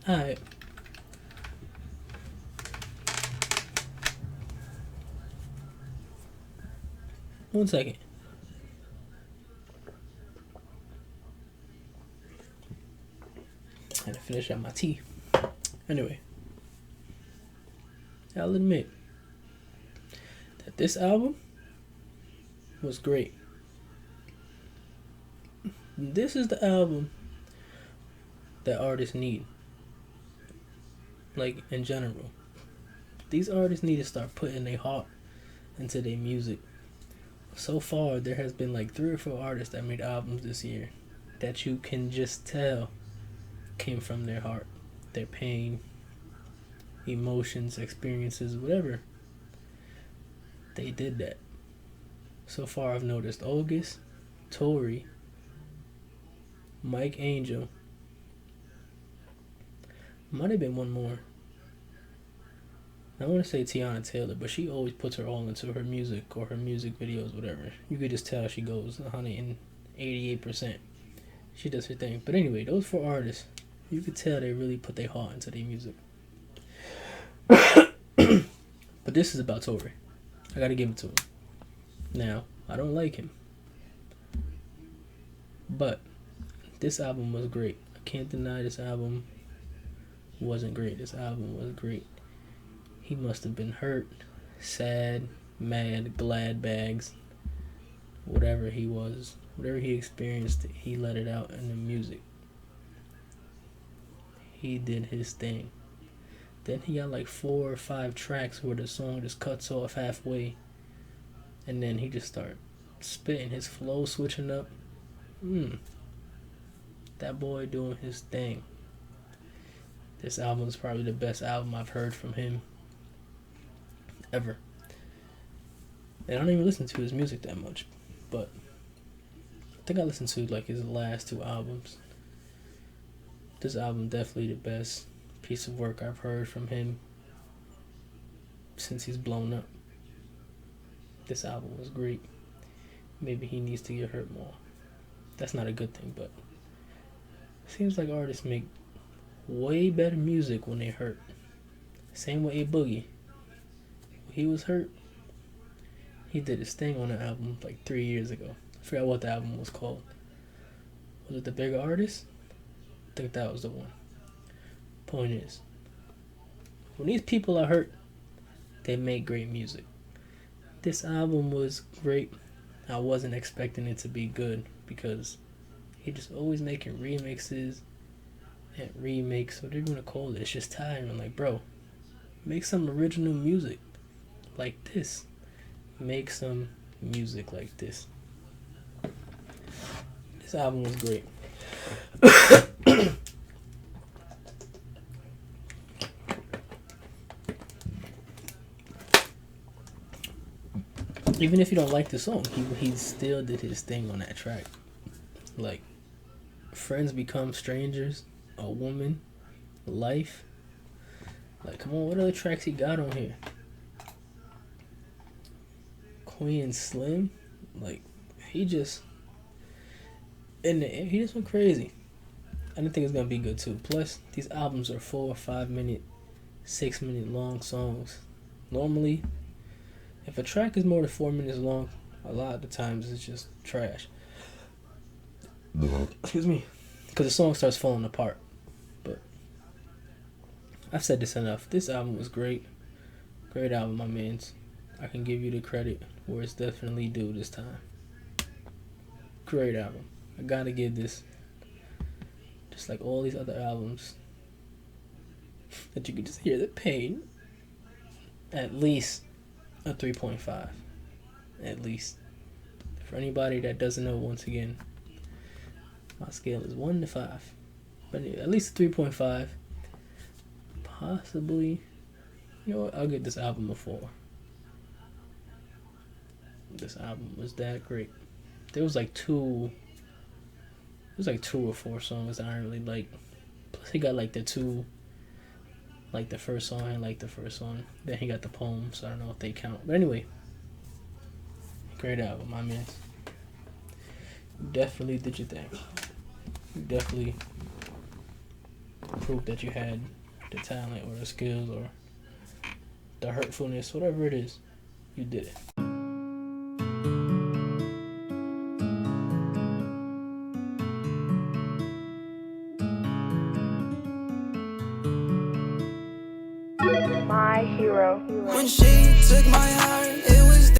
Alright. One second. I had to finish out my tea. Anyway, I'll admit that this album was great. This is the album that artists need. Like, in general. These artists need to start putting their heart into their music. So far, there has been like 3 or 4 artists that made albums this year that you can just tell came from their heart, their pain, emotions, experiences, whatever. They did that. So far, I've noticed August, Tory, Mike Angel. Might have been one more. I want to say Tiana Taylor, but she always puts her all into her music or her music videos, whatever. You could just tell she goes 188%. She does her thing. But anyway, those 4 artists, you could tell they really put their heart into their music. But this is about Tory. I gotta give it to him. Now, I don't like him. But this album was great. I can't deny this album wasn't great. This album was great. He must have been hurt, sad, mad, glad bags. Whatever he was, whatever he experienced, he let it out in the music. He did his thing. Then he got like 4 or 5 tracks where the song just cuts off halfway. And then he just started spitting, his flow switching up. That boy doing his thing. This album is probably the best album I've heard from him ever. And I don't even listen to his music that much, but I think I listened to like his last 2 albums. This album definitely the best piece of work I've heard from him since he's blown up. This album was great. Maybe he needs to get hurt more. That's not a good thing, but it seems like artists make way better music when they hurt. Same with A Boogie. When he was hurt, he did his thing on the album like 3 years ago. I forgot what the album was called. Was it The Bigger Artist? I think that was the one. Point is, when these people are hurt, they make great music. This album was great. I wasn't expecting it to be good because he just always making remixes and remakes, whatever you want to call it. It's just tiring. Like, bro, make some original music like this. Make some music like this. This album was great. Even if you don't like the song, he still did his thing on that track. Like, Friends Become Strangers, A Woman, Life. Like, come on, what other tracks he got on here? Queen Slim. Like, he just went crazy. I didn't think it was gonna be good too. Plus, these albums are 4 or 5 minute, 6 minute long songs. Normally, if a track is more than 4 minutes long, a lot of the times it's just trash. Excuse me. Because the song starts falling apart. But I've said this enough. This album was great. Great album, my mans. I can give you the credit where it's definitely due this time. Great album. I gotta give this, just like all these other albums, that you could just hear the pain, at least a 3.5. At least. For anybody that doesn't know, once again, my scale is 1 to 5. But anyway, at least a 3.5. Possibly, you know what, I'll give this album a 4. This album was that great. There was like 2 or 4 songs that I didn't really like. Plus he got like the 2, like the first song and like the first song. Then he got the poem, so I don't know if they count. But anyway, great album, my man. You definitely did your thing. You definitely proof that you had the talent or the skills or the hurtfulness, whatever it is, you did it. My hero. When she took my heart.